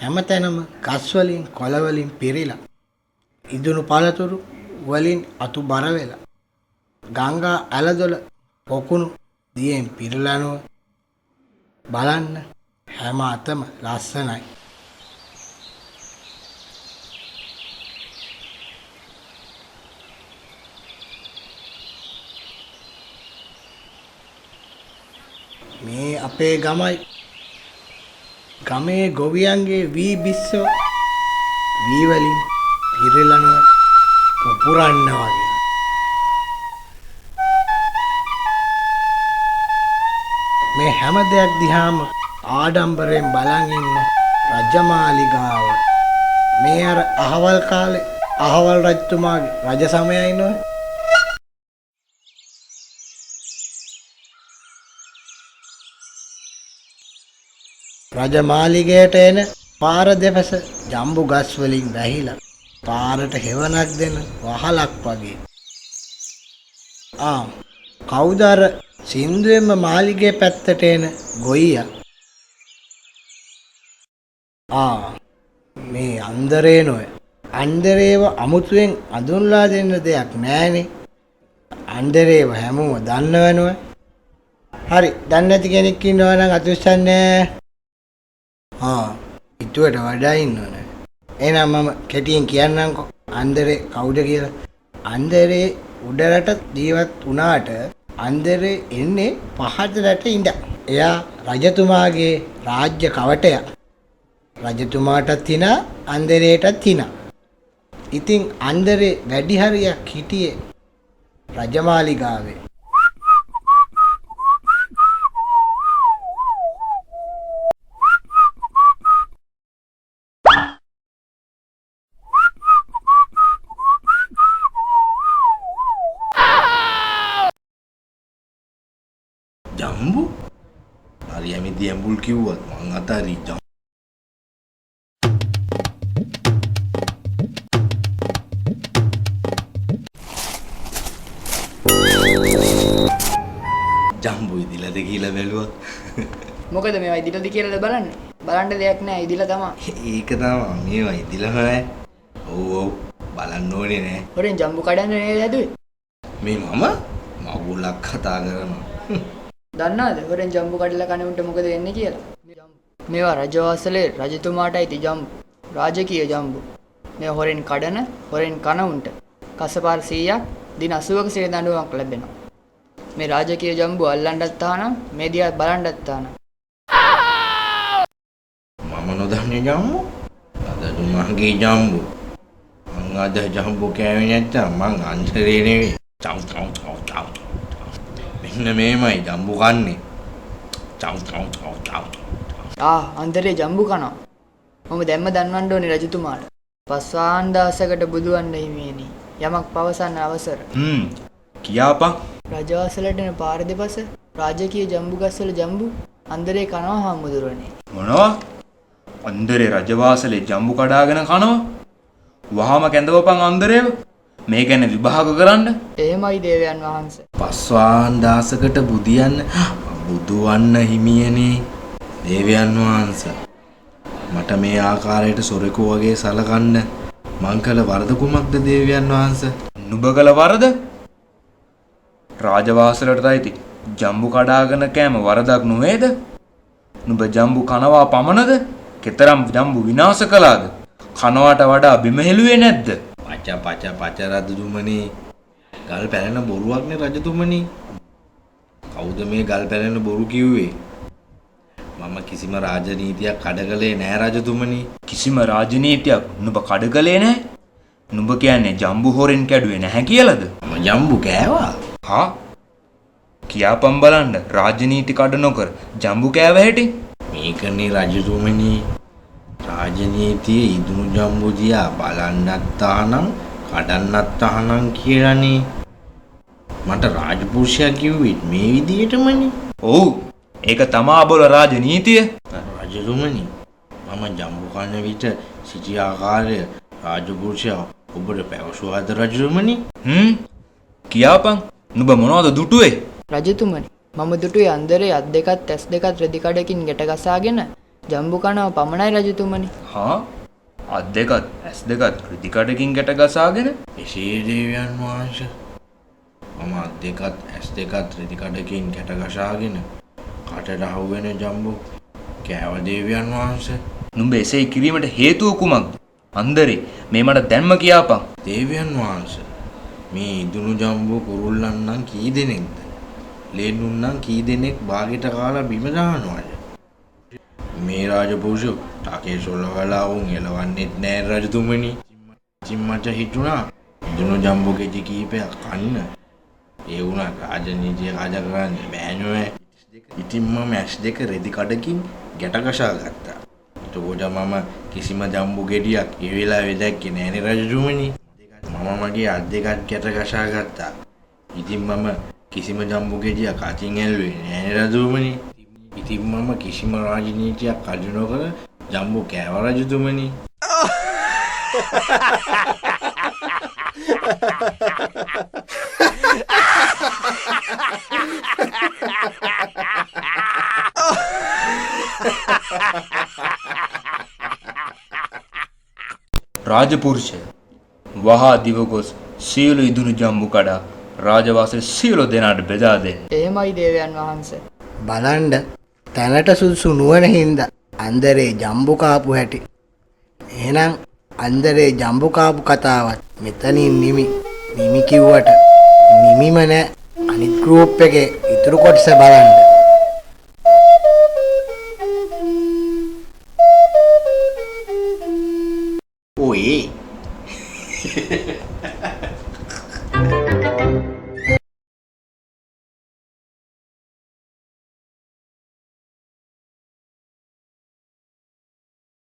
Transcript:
හැමතැනම ගස් වලින් කොළ වලින් පිරීලා ඉදුණු පළතුරු වලින් අතු බර වෙලා ගංගා ඇලදොල පොකුණු දියෙන් පිරලනවා බලන්න හැම අතම ලස්සනයි. මේ අපේ ගමයි. ගමේ ගොවියන්ගේ වී බිස්සෝ වී වලින් පිරලනවා පුපුරන්නවා වගේ. මේ හැම දෙයක් දිහාම ආඩම්බරයෙන් බලන් ඉන්න රජමාලිගාව. මේ අර අහවල් කාලේ අහවල් රජතුමාගේ රජ සමයයි නෝ. රජමාලිගයට එන පාර දෙපස ජම්බු ගස් වලින් වැහිලා පාරට හෙවණක් දෙන වහලක් වගේ. කවුද අර සින්දුවෙන්ම මාලිගයේ පැත්තට එන ගොයියා? මේ අන්දරේ නෝය. අන්දරේව අමුතුවෙන් අඳුන්ලා දෙන්න දෙයක් නෑනේ. අන්දරේව හැමෝම දන්නවනෝ. හරි, දන්නේ නැති කෙනෙක් ඉන්නවා නම් අතුස්සන්නේ. ඉතුවට වඩා ඉන්නවනේ. එහෙනම් මම කෙටියෙන් කියන්නම්කෝ අන්දරේ කවුද කියලා. අන්දරේ උඩරට ජීවත් වුණාට අන්දරේ එන්නේ පහතරට ඉඳ. එයා රජතුමාගේ රාජ්‍ය කවටයා. රජතුමාටත් හිනා අන්දරේටත් හිනා. ඉතින් අන්දරේ වැඩි හරියක් හිටියේ රජමාලිගාවේ. ජම්බු හරි ඇමිදී ඇඹුල් කිව්වත් මං අතාරි ජම්බු ඉදිලාද කියලා බැලුවා. මොකද මේවා ඉදිලාද කියලාද බලන්නේ? බලන්න දෙයක් නෑ, ඉදිලා තමයි. ඒක තමයි මේවා ඉදිලා නෑ. ඔව් බලන්න ඕනේ නෑ. හොරෙන් ජම්බු කඩන්න නේද හැදුවේ? මේ මම මගුලක් කතා කරනවා. දන්නවද හොරෙන් ජම්බු කඩලා කන උන්ට මොකද වෙන්නේ කියලා? මේවා රජවාසලේ රජතුමාට අයිති ජම්බු. රාජකීය ජම්බු. මේ හොරෙන් කඩන, හොරෙන් කන උන්ට කසපාර 100ක් දින 80ක සිට දඬුවමක් ලැබෙනවා. මේ රාජකීය ජම්බු අල්ලන්නත් තහනම්, මේ දිහා බලන්නත් තහනම්. මම නොදන්නේ ජම්බු. රජතුමාගේ ජම්බු. මං අද ජම්බු කෑවේ නැත්තම් මං අන්තරේ නෙවෙයි. චව්. මෙන්න මේමයි ජම්බු කන්නේ. චව්. අන්තරේ ජම්බු කනවා. මම දැම්ම දන්වන්න ඕනේ රජතුමාට. පස්වාන් දාසකට බුදුවන්න හිමියනි. යමක් පවසන්න අවසර. කියාපන්. රජවාසලට එන පාර දෙපස රාජකීය ජම්බු ගස්වල ජම්බු අන්දරේ කනවා හාමුදුරනේ. මොනවා? අන්දරේ රජවාසලේ ජම්බු කඩාගෙන කනවා? වහාම කැඳවපන් අන්දරේව. මේ ගැන විභාග කරන්න. එහෙමයි දේවයන් වහන්සේ. පස්වාන් දාසකට බුදුවන්න හිමියනේ. දේවයන් වහන්සේ මට මේ ආකාරයට සොරෙකු වගේ සලකන්න මං කළ වරද කුමක්ද දේවයන් වහන්සේ? නුඹ කළ වරද? රාජවාසලට ඇති ජම්බු කඩාගෙන කෑම වරදක් නොවේද? නුඹ ජම්බු කනවා පමණද? කෙතරම් ජම්බු විනාශ කළාද? කනවට වඩා බිම හෙළුවේ නැද්ද? පච රජතුමනි, ගල් පැලෙන බොරුවක්නේ රජතුමනි. කවුද මේ ගල් පැලෙන බොරු කිව්වේ? මම කිසිම රාජනීතියක් කඩකලේ නෑ රජතුමනි. කිසිම රාජනීතියක් නුඹ කඩකලේ නෑ? නුඹ කියන්නේ ජම්බු හොරෙන් කැඩුවේ නැහැ කියලාද? මම ජම්බු කෑවා. කියාපම් බලන්න රාජනීති කඩ නොකර ජම්බු කෑව හැටි. මේකනේ රජතුමනි, රාජනීතියේ ඉදුණු ජම්බු දිහා බලන්නත් තහනම් කඩන්නත් තහනම් කියලානේ මට රාජපුරුෂයා කිව්වේ මේ විදිහටමනේ. ඔව්, ඒක තමා බොල රාජනීතිය. රජතුමනි, මම ජම්බු කන විට සිටි ආකාරය රාජපුරුෂයා ඔබට පැවසුවාද රජතුමනි? කියාපන්, නුඹ මොනවද දුටුවේ? රජතුමනි, මම දුටුවේ අන්දරේ අත් දෙකත් ඇස් දෙකත් රෙදි කඩකින් ගැට ගසාගෙන ජම්බු කනවා පමණයි රජතුමනි. හා අත් දෙකත් ඇස් දෙකත් ෘතිකඩකින් ගැට ගසාගෙන එසේ දේවයන් වහන්සේ මම අත් දෙකත් ඇස් දෙකත් රිදිකඩකින් කැටගසාගෙන කටට අහුවෙන ජම්බු කෑව දේවයන් වහන්සේ. නුඹ එසේ කිරීමට හේතුව කුමක්ද? අන්දරේ මේ මට දැන්ම කියාපන්. දේවයන් වහන්සේ මේ ඉදුණු ජම්බු කුරුල්ලන් නම් කී දෙනෙක්ද? ලේනුන් නම් කී දෙනෙක් බාගෙට කාලා බිම දානවද? මේ රාජපුරුෂෝ ටකේ සොල්ලවලා වුන් එලවන්නෙත් නෑ රජතුමනි. චිම්මච හිතුණා ඉදුණු ජම්බු කෙටි කීපයක් කන්න. ඒ වුණා රාජනීතිය කාජ කරන්න බෑනොය. ඉතින් මම ඇස් දෙක රෙදි කඩකින් ගැට ගසා ගත්තා. එතකොට මම කිසිම ජම්බු ගෙඩියක් ඒ වෙලාවේ දැක්කේ නෑනේ රජතුමනි. මම මගේ අත් දෙකත් ගැට ගසා ගත්තා. ඉතින් මම කිසිම ජම්බු ගෙඩියක් අතින් ඇල්ලුවේ නෑනේ රජතුමනි. ඉතින් මම කිසිම රාජනීතියක් කඩ නොකර ජම්බු කෑව රජතුමනි. රාජපුරුෂය වහා දිවගොස් සියලු ඉදුණු ජම්බු කඩා රාජවාසයේ සියලු දෙනාට බෙදා දෙන්න. එහෙමයි දේවයන් වහන්සේ. බලන්ඩ තැනට සුදුසු නුවණ හින්දා අන්දරේ ජම්බු කාපු හැටි. එහෙනම් අන්දරේ ජම්බු කාපු කතාවත් මෙතනින් නිමි කිව්වට නිමිම නෑ. අනිත් ගෲප් එකේ ඉතුරු කොටස බලන්න.